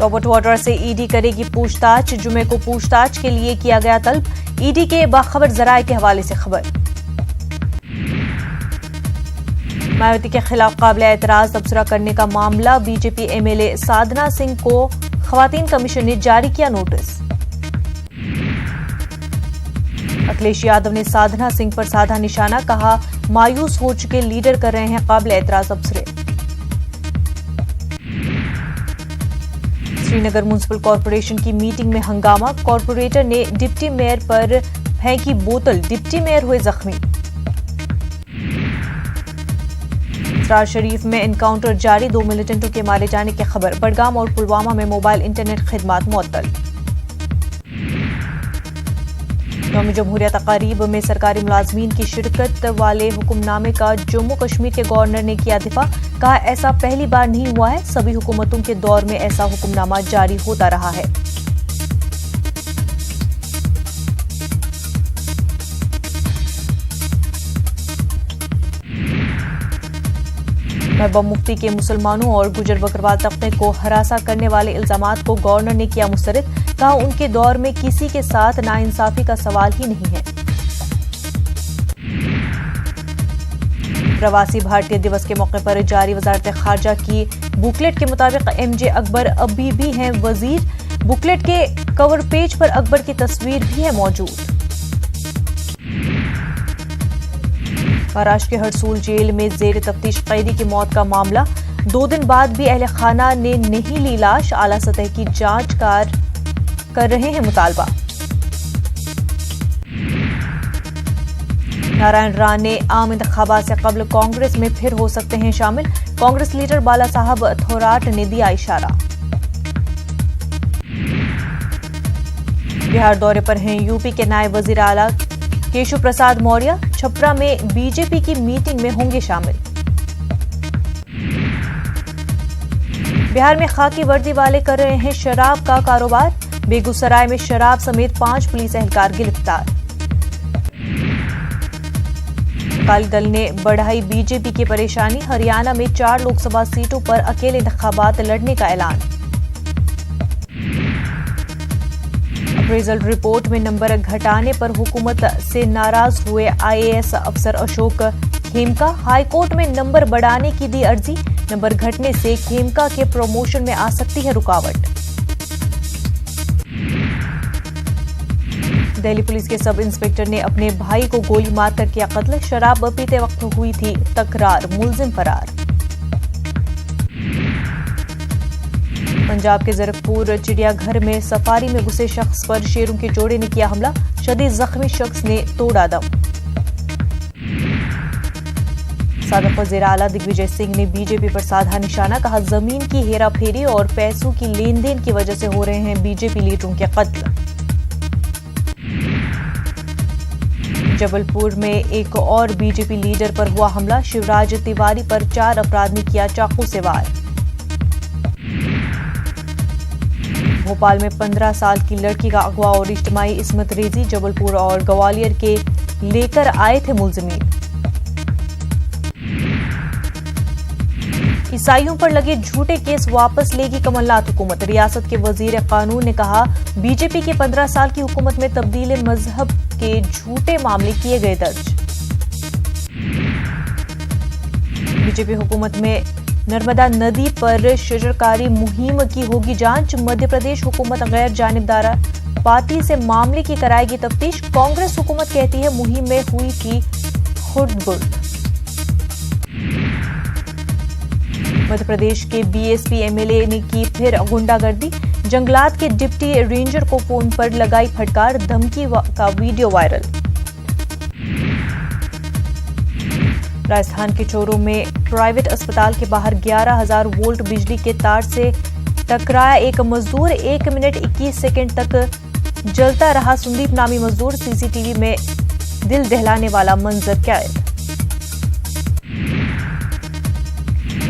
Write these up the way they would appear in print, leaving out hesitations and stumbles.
Robert Vadra से ED करेगी पूछताछ। जुमे को पूछताछ के लिए किया गया तलब। ईडी के बाखबर जराये के हवाले से खबर। मायावती के खिलाफ काबिल एतराज तबसरा करने का मामला। बीजेपी एमएलए साधना सिंह को खवातीन कमीशन ने जारी किया नोटिस। अखिलेश यादव ने साधना सिंह पर साधा निशाना, कहा मायूस हो चुके लीडर कर रहे हैं काबिल एतराज तबसरे। श्रीनगर म्युनिसिपल कॉर्पोरेशन की मीटिंग में हंगामा। कॉर्पोरेटर ने डिप्टी मेयर पर फेंकी बोतल, डिप्टी मेयर हुए जख्मी। सरार शरीफ में एनकाउंटर जारी। 2 मिलिटेंटों के मारे जाने की खबर। बडगाम और पुलवामा में मोबाइल इंटरनेट खिदमात मुअत्तल। यौम जमहूरिया तकारीब में सरकारी मुलाजमीन की शिरकत वाले हुक्मनामे का जम्मू कश्मीर के गवर्नर ने किया दिफा, कहा ऐसा पहली बार नहीं हुआ है, सभी हुकूमतों के दौर में ऐसा हुक्मनामा जारी होता रहा है। महबूबा मुफ्ती के मुसलमानों और गुजर बकरवाल तबके को हरासा करने वाले इल्जामात को गवर्नर ने किया मुस्तरद, कहा उनके दौर में किसी के साथ नाइंसाफी का सवाल ही नहीं है। प्रवासी भारतीय दिवस के मौके पर जारी वजारत खारजा की बुकलेट के मुताबिक एमजे अकबर अभी भी हैं वजीर। बुकलेट के कवर पेज पर अकबर की तस्वीर भी है मौजूद। महाराष्ट्र के हरसूल जेल में जेर तफ्तीश कैदी की मौत का मामला। 2 दिन बाद भी अहले खाना ने नहीं ली लाश। आला सतह की जांच कर रहे हैं मुतालबा। नारायण राणे आम इंतखाबात से कबल कांग्रेस में फिर हो सकते हैं शामिल। कांग्रेस लीडर बाला साहब थोराट ने दिया इशारा। बिहार दौरे पर हैं यूपी के नायब वजीर आला केशव प्रसाद मौर्य। छपरा में बीजेपी की मीटिंग में होंगे शामिल। बिहार में खाकी वर्दी वाले कर रहे हैं शराब का कारोबार। बेगूसराय में शराब समेत 5 पुलिस एहलकार गिरफ्तार। अकाली दल ने बढ़ाई बीजेपी की परेशानी। हरियाणा में 4 लोकसभा सीटों पर अकेले इंतखाबात लड़ने का ऐलान। अप्रेजल रिपोर्ट में नंबर घटाने पर हुकूमत से नाराज हुए आईएएस अफसर अशोक खेमका। हाईकोर्ट में नंबर बढ़ाने की दी अर्जी। नंबर घटने से खेमका के प्रमोशन में आ सकती है रुकावट। दिल्ली पुलिस के सब इंस्पेक्टर ने अपने भाई को गोली मारकर किया कत्ल। शराब पीते वक्त हुई थी तकरार, मुलजिम फरार। पंजाब के जरकपुर चिड़ियाघर में सफारी में घुसे शख्स पर शेरों के जोड़े ने किया हमला। शदीद जख्मी शख्स ने तोड़ा दम। साबिक वज़ीर आला दिग्विजय सिंह ने बीजेपी पर साधा निशाना, कहा जमीन की हेराफेरी और पैसों की लेन देन की वजह से हो रहे हैं बीजेपी लीडरों के कत्ल। जबलपुर में एक और बीजेपी लीडर पर हुआ हमला। शिवराज तिवारी पर 4 अफराद ने किया चाकू से वार। भोपाल में 15 साल की लड़की का अगवा और इज्तिमाई इस्मत रेजी। जबलपुर और ग्वालियर के लेकर आए थे मुलजिमीन। ईसाइयों पर लगे झूठे केस वापस लेगी कमलनाथ हुकूमत। रियासत के वजीर कानून ने कहा बीजेपी के 15 साल की हुकूमत में तब्दील मजहब के झूठे मामले किए गए दर्ज। बीजेपी हुकूमत में नर्मदा नदी पर शजरकारी मुहिम की होगी जांच। मध्य प्रदेश हुकूमत गैर जानिबदार पार्टी से मामले की कराएगी तफ्तीश। कांग्रेस हुकूमत कहती है मुहिम में हुई थी खुर्द-बुर्द। मध्य प्रदेश के बीएसपी एमएलए ने की फिर गुंडागर्दी। जंगलात के डिप्टी रेंजर को फोन पर लगाई फटकार, धमकी का वीडियो वायरल। राजस्थान के चोरों में प्राइवेट अस्पताल के बाहर 11,000 वोल्ट बिजली के तार से टकराया एक मजदूर। 1 मिनट 21 सेकंड तक जलता रहा संदीप नामी मजदूर। सीसीटीवी में दिल दहलाने वाला मंजर कैद।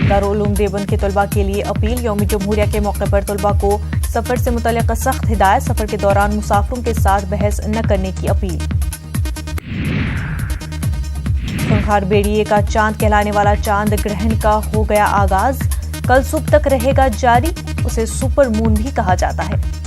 दारुल उलूम देवबंद के तलबा के लिए अपील। यौम जमहूरिया के मौके पर तलबा को सफर से मुतल्लिक़ सख्त हिदायत। सफर के दौरान मुसाफिरों के साथ बहस न करने की अपील। खूंखार बेड़िए का चांद कहलाने वाला चांद ग्रहण का हो गया आगाज। कल सुबह तक रहेगा जारी। उसे सुपर मून भी कहा जाता है।